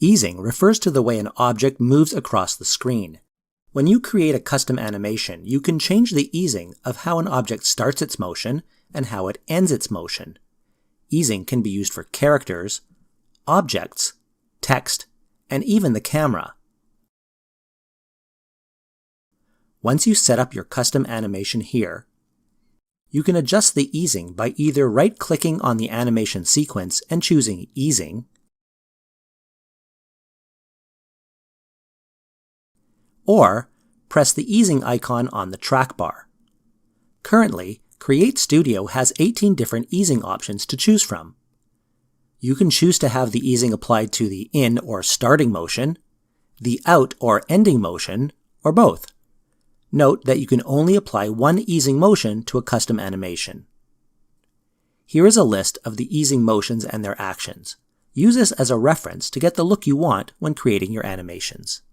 Easing refers to the way an object moves across the screen. When you create a custom animation, you can change the easing of how an object starts its motion and how it ends its motion. Easing can be used for characters, objects, text, and even the camera. Once you set up your custom animation here, you can adjust the easing by either right-clicking on the animation sequence and choosing Easing, or press the easing icon on the trackbar. Currently, CreateStudio has 18 different easing options to choose from. You can choose to have the easing applied to the in or starting motion, the out or ending motion, or both. Note that you can only apply one easing motion to a custom animation. Here is a list of the easing motions and their actions. Use this as a reference to get the look you want when creating your animations.